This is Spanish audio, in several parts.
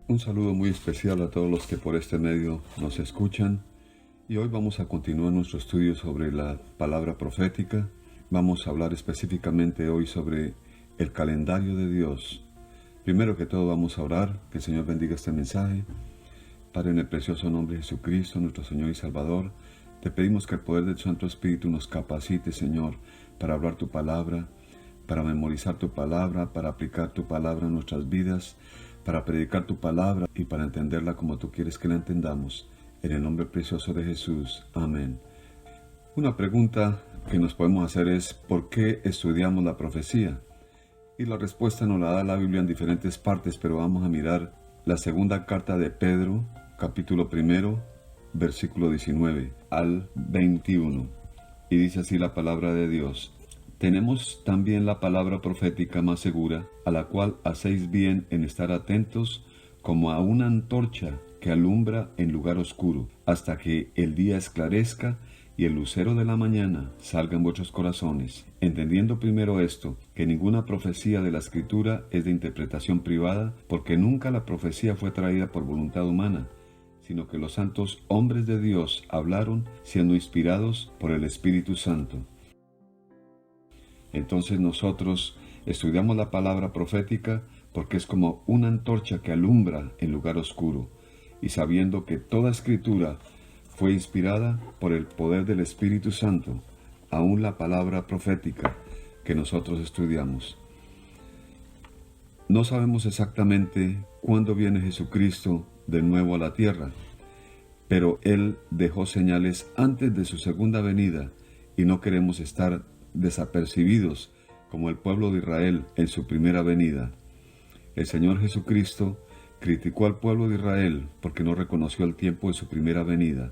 Un saludo muy especial a todos los que por este medio nos escuchan, y hoy vamos a continuar nuestro estudio sobre la palabra profética. Vamos a hablar específicamente hoy sobre el calendario de Dios. Primero que todo vamos a orar, que el Señor bendiga este mensaje. Padre, en el precioso nombre de Jesucristo, nuestro Señor y Salvador, te pedimos que el poder del Santo Espíritu nos capacite, Señor, para hablar tu palabra, para memorizar tu palabra, para aplicar tu palabra en nuestras vidas, para predicar tu palabra y para entenderla como tú quieres que la entendamos. En el nombre precioso de Jesús. Amén. Una pregunta que nos podemos hacer es: ¿por qué estudiamos la profecía? Y la respuesta nos la da la Biblia en diferentes partes, pero vamos a mirar la segunda carta de Pedro, capítulo 1, versículo 19 al 21. Y dice así la palabra de Dios: tenemos también la palabra profética más segura, a la cual hacéis bien en estar atentos como a una antorcha que alumbra en lugar oscuro, hasta que el día esclarezca y el lucero de la mañana salga en vuestros corazones, entendiendo primero esto, que ninguna profecía de la Escritura es de interpretación privada, porque nunca la profecía fue traída por voluntad humana, sino que los santos hombres de Dios hablaron siendo inspirados por el Espíritu Santo. Entonces nosotros estudiamos la palabra profética porque es como una antorcha que alumbra en lugar oscuro, y sabiendo que toda escritura fue inspirada por el poder del Espíritu Santo, aún la palabra profética que nosotros estudiamos. No sabemos exactamente cuándo viene Jesucristo de nuevo a la tierra, pero Él dejó señales antes de su segunda venida y no queremos estar desapercibidos como el pueblo de Israel en su primera venida. El Señor Jesucristo criticó al pueblo de Israel porque no reconoció el tiempo de su primera venida.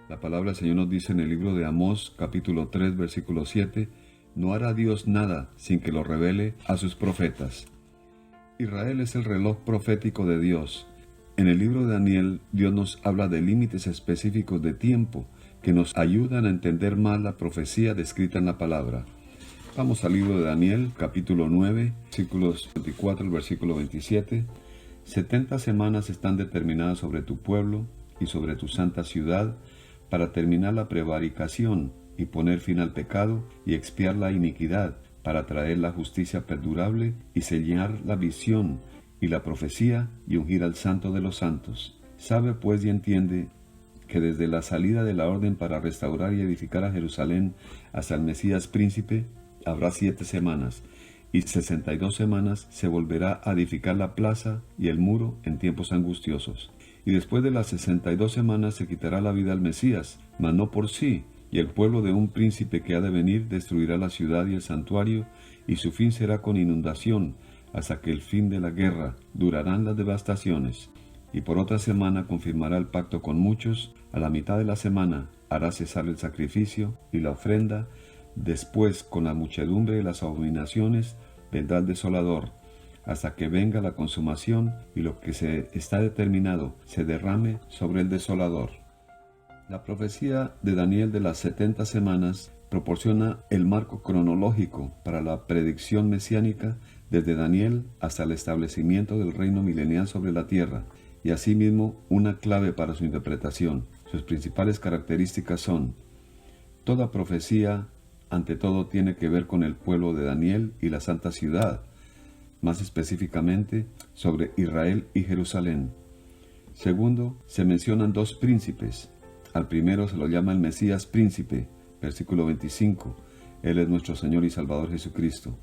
La palabra del Señor nos dice en el libro de Amós, capítulo 3, versículo 7, no hará Dios nada sin que lo revele a sus profetas. Israel es el reloj profético de Dios. En el libro de Daniel, Dios nos habla de límites específicos de tiempo que nos ayudan a entender más la profecía descrita en la palabra. Vamos al libro de Daniel, capítulo 9, versículos 24 al versículo 27. 70 semanas están determinadas sobre tu pueblo y sobre tu santa ciudad para terminar la prevaricación y poner fin al pecado y expiar la iniquidad, para traer la justicia perdurable y sellar la visión y la profecía y ungir al santo de los santos. Sabe pues y entiende que desde la salida de la orden para restaurar y edificar a Jerusalén hasta el Mesías príncipe habrá 7 semanas, y 62 semanas se volverá a edificar la plaza y el muro en tiempos angustiosos. Y después de las 62 semanas se quitará la vida al Mesías, mas no por sí, y el pueblo de un príncipe que ha de venir destruirá la ciudad y el santuario, y su fin será con inundación, hasta que el fin de la guerra durarán las devastaciones. Y por otra semana confirmará el pacto con muchos, a la mitad de la semana hará cesar el sacrificio y la ofrenda, después con la muchedumbre de las abominaciones vendrá el desolador, hasta que venga la consumación y lo que se está determinado se derrame sobre el desolador. La profecía de Daniel de las 70 semanas proporciona el marco cronológico para la predicción mesiánica desde Daniel hasta el establecimiento del reino milenial sobre la tierra, y asimismo una clave para su interpretación. Sus principales características son: toda profecía ante todo tiene que ver con el pueblo de Daniel y la santa ciudad, más específicamente sobre Israel y Jerusalén. Segundo, se mencionan 2 príncipes. Al primero se lo llama el Mesías príncipe, versículo 25. Él es nuestro Señor y Salvador Jesucristo.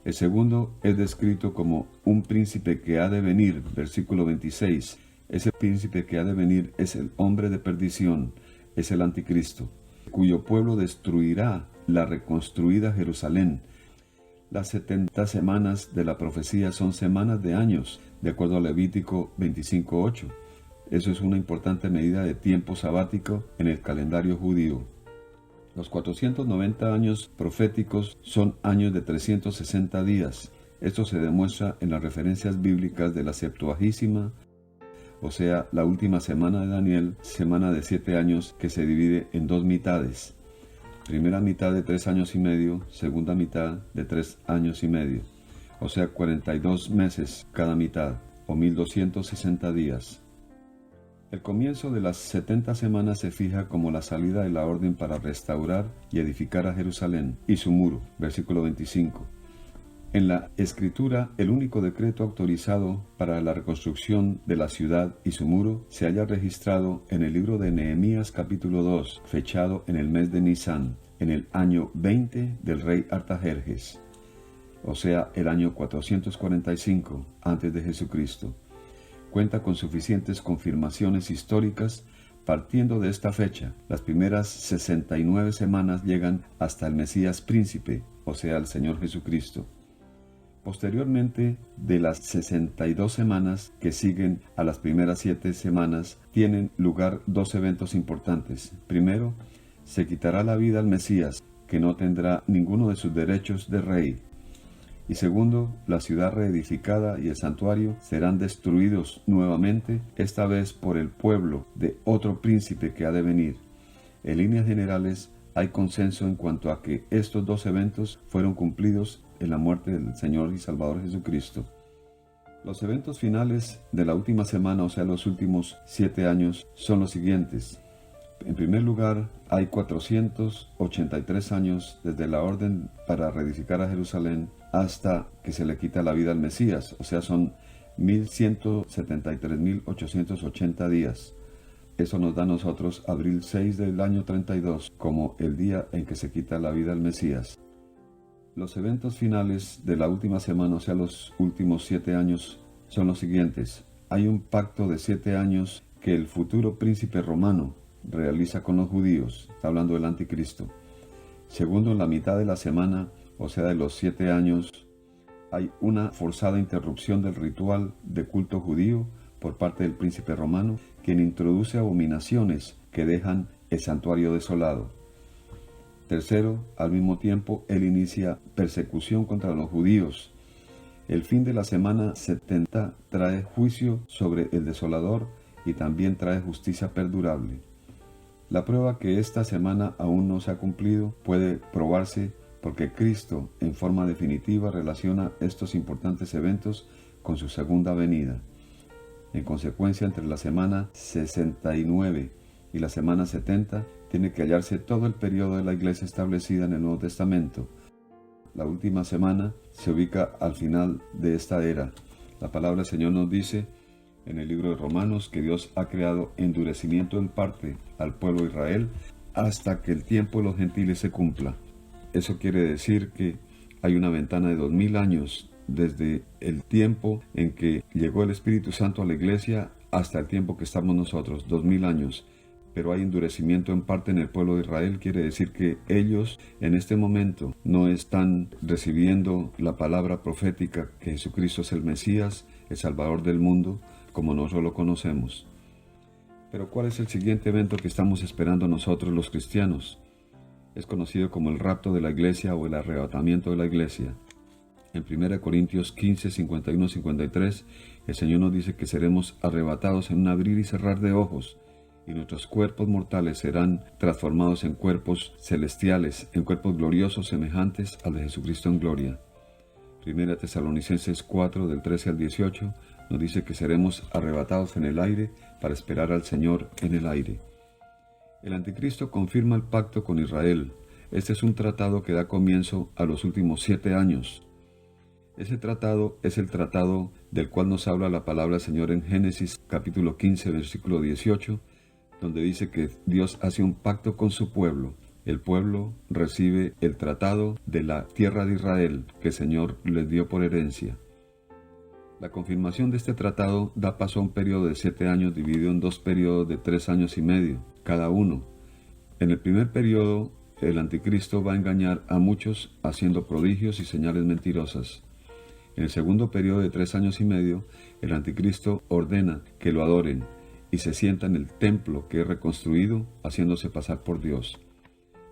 El segundo es descrito como un príncipe que ha de venir, versículo 26. Ese príncipe que ha de venir es el hombre de perdición, es el anticristo, cuyo pueblo destruirá la reconstruida Jerusalén. Las 70 semanas de la profecía son semanas de años, de acuerdo a Levítico 25:8. Eso es una importante medida de tiempo sabático en el calendario judío. Los 490 años proféticos son años de 360 días. Esto se demuestra en las referencias bíblicas de la Septuagesima, o sea, la última semana de Daniel, semana de 7 años que se divide en 2 mitades. Primera mitad de 3 años y medio, segunda mitad de 3 años y medio. O sea, 42 meses cada mitad. o 1260 días. El comienzo de las 70 semanas se fija como la salida de la orden para restaurar y edificar a Jerusalén y su muro, versículo 25. En la Escritura, el único decreto autorizado para la reconstrucción de la ciudad y su muro se halla registrado en el libro de Nehemías capítulo 2, fechado en el mes de Nisán, en el año 20 del rey Artajerjes, o sea, el año 445 antes de Jesucristo. Cuenta con suficientes confirmaciones históricas. Partiendo de esta fecha, las primeras 69 semanas llegan hasta el Mesías príncipe, o sea, el Señor Jesucristo. Posteriormente, de las 62 semanas que siguen a las primeras 7 semanas, tienen lugar dos eventos importantes. Primero, se quitará la vida al Mesías, que no tendrá ninguno de sus derechos de rey. Y segundo, la ciudad reedificada y el santuario serán destruidos nuevamente, esta vez por el pueblo de otro príncipe que ha de venir. En líneas generales, hay consenso en cuanto a que estos dos eventos fueron cumplidos en la muerte del Señor y Salvador Jesucristo. Los eventos finales de la última semana, o sea, los últimos 7 años, son los siguientes. En primer lugar, hay 483 años desde la orden para reedificar a Jerusalén hasta que se le quita la vida al Mesías, o sea, son 1173.880 días. Eso nos da a nosotros abril 6 del año 32 como el día en que se quita la vida al Mesías. Los eventos finales de la última semana, o sea, los últimos 7 años, son los siguientes. Hay un pacto de 7 años que el futuro príncipe romano realiza con los judíos, está hablando del anticristo. Segundo, en la mitad de la semana, o sea, de los 7 años, hay una forzada interrupción del ritual de culto judío por parte del príncipe romano, quien introduce abominaciones que dejan el santuario desolado. Tercero, al mismo tiempo, él inicia persecución contra los judíos. El fin de la semana 70 trae juicio sobre el desolador y también trae justicia perdurable. La prueba que esta semana aún no se ha cumplido puede probarse porque Cristo, en forma definitiva, relaciona estos importantes eventos con su segunda venida. En consecuencia, entre la semana 69 y la semana 70, tiene que hallarse todo el periodo de la iglesia establecida en el Nuevo Testamento. La última semana se ubica al final de esta era. La palabra del Señor nos dice en el libro de Romanos que Dios ha creado endurecimiento en parte al pueblo de Israel hasta que el tiempo de los gentiles se cumpla. Eso quiere decir que hay una ventana de 2000 años desde el tiempo en que llegó el Espíritu Santo a la iglesia hasta el tiempo que estamos nosotros, 2000 años. Pero hay endurecimiento en parte en el pueblo de Israel, quiere decir que ellos en este momento no están recibiendo la palabra profética que Jesucristo es el Mesías, el Salvador del mundo, como nosotros lo conocemos. Pero ¿cuál es el siguiente evento que estamos esperando nosotros los cristianos? Es conocido como el rapto de la iglesia o el arrebatamiento de la iglesia. En 1 Corintios 15, 51-53, el Señor nos dice que seremos arrebatados en un abrir y cerrar de ojos, y nuestros cuerpos mortales serán transformados en cuerpos celestiales, en cuerpos gloriosos semejantes al de Jesucristo en gloria. 1 Tesalonicenses 4, del 13 al 18, nos dice que seremos arrebatados en el aire para esperar al Señor en el aire. El anticristo confirma el pacto con Israel. Este es un tratado que da comienzo a los últimos 7 años. Ese tratado es el tratado del cual nos habla la palabra del Señor en Génesis capítulo 15, versículo 18, donde dice que Dios hace un pacto con su pueblo. El pueblo recibe el tratado de la tierra de Israel que el Señor les dio por herencia. La confirmación de este tratado da paso a un periodo de 7 años dividido en 2 periodos de 3 años y medio, cada uno. En el primer periodo, el anticristo va a engañar a muchos haciendo prodigios y señales mentirosas. En el segundo periodo de 3 años y medio, el anticristo ordena que lo adoren y se sienta en el templo que es reconstruido, haciéndose pasar por Dios.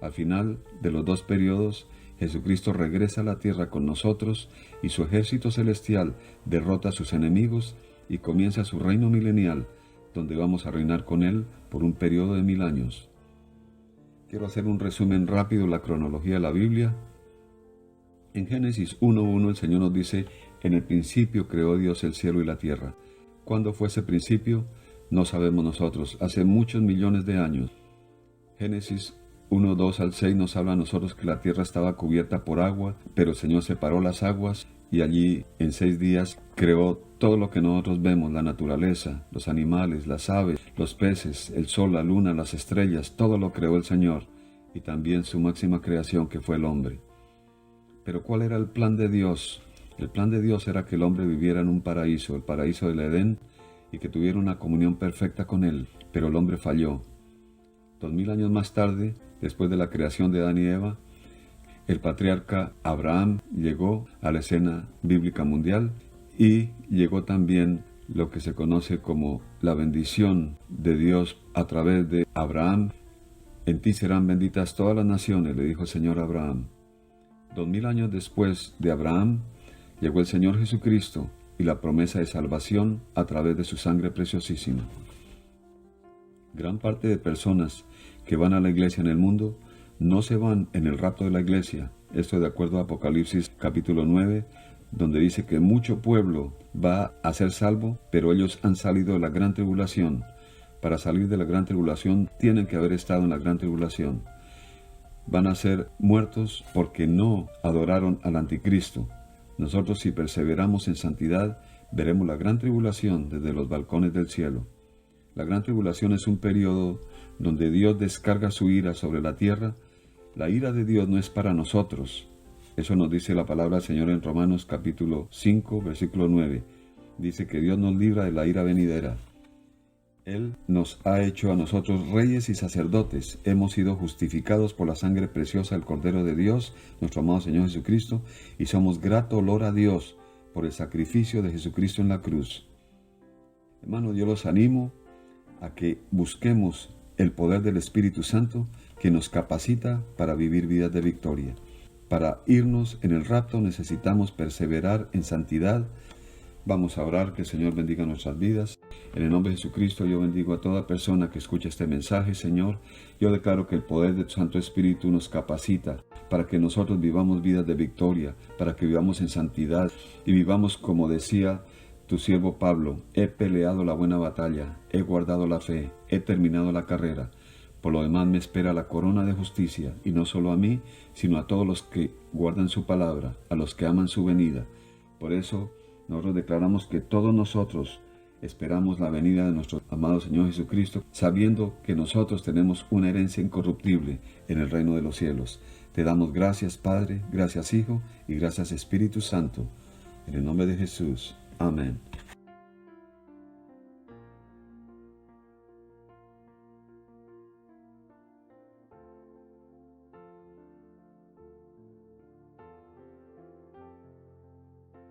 Al final de los 2 periodos, Jesucristo regresa a la tierra con nosotros y su ejército celestial derrota a sus enemigos y comienza su reino milenial, donde vamos a reinar con Él por un periodo de 1000 años. Quiero hacer un resumen rápido de la cronología de la Biblia. En Génesis 1:1 el Señor nos dice: en el principio creó Dios el cielo y la tierra. ¿Cuándo fue ese principio? No sabemos nosotros. Hace muchos millones de años. Génesis 1, 2 al 6 nos habla a nosotros que la tierra estaba cubierta por agua, pero el Señor separó las aguas y allí en 6 días creó todo lo que nosotros vemos, la naturaleza, los animales, las aves, los peces, el sol, la luna, las estrellas, todo lo creó el Señor y también su máxima creación que fue el hombre. Pero ¿cuál era el plan de Dios? El plan de Dios era que el hombre viviera en un paraíso, el paraíso del Edén, y que tuviera una comunión perfecta con Él, pero el hombre falló. 2000 años más tarde, después de la creación de Adán y Eva, el patriarca Abraham llegó a la escena bíblica mundial y llegó también lo que se conoce como la bendición de Dios a través de Abraham. En ti serán benditas todas las naciones, le dijo el Señor a Abraham. 2000 años después de Abraham, llegó el Señor Jesucristo y la promesa de salvación a través de su sangre preciosísima. Gran parte de personas que van a la iglesia en el mundo no se van en el rapto de la iglesia. Esto de acuerdo a Apocalipsis capítulo 9, donde dice que mucho pueblo va a ser salvo, pero ellos han salido de la gran tribulación. Para salir de la gran tribulación tienen que haber estado en la gran tribulación. Van a ser muertos porque no adoraron al anticristo. Nosotros, si perseveramos en santidad, veremos la gran tribulación desde los balcones del cielo. La gran tribulación es un periodo donde Dios descarga su ira sobre la tierra. La ira de Dios no es para nosotros. Eso nos dice la palabra del Señor en Romanos capítulo 5, versículo 9. Dice que Dios nos libra de la ira venidera. Él nos ha hecho a nosotros reyes y sacerdotes. Hemos sido justificados por la sangre preciosa del Cordero de Dios, nuestro amado Señor Jesucristo, y somos grato olor a Dios por el sacrificio de Jesucristo en la cruz. Hermanos, yo los animo a que busquemos el poder del Espíritu Santo que nos capacita para vivir vidas de victoria. Para irnos en el rapto necesitamos perseverar en santidad. Vamos a orar, que el Señor bendiga nuestras vidas. En el nombre de Jesucristo yo bendigo a toda persona que escuche este mensaje, Señor. Yo declaro que el poder de tu Santo Espíritu nos capacita para que nosotros vivamos vidas de victoria, para que vivamos en santidad y vivamos como decía tu siervo Pablo: he peleado la buena batalla, he guardado la fe, he terminado la carrera. Por lo demás me espera la corona de justicia, y no solo a mí, sino a todos los que guardan su palabra, a los que aman su venida. Por eso nosotros declaramos que todos nosotros esperamos la venida de nuestro amado Señor Jesucristo, sabiendo que nosotros tenemos una herencia incorruptible en el reino de los cielos. Te damos gracias, Padre, gracias, Hijo, y gracias, Espíritu Santo. En el nombre de Jesús. Amén.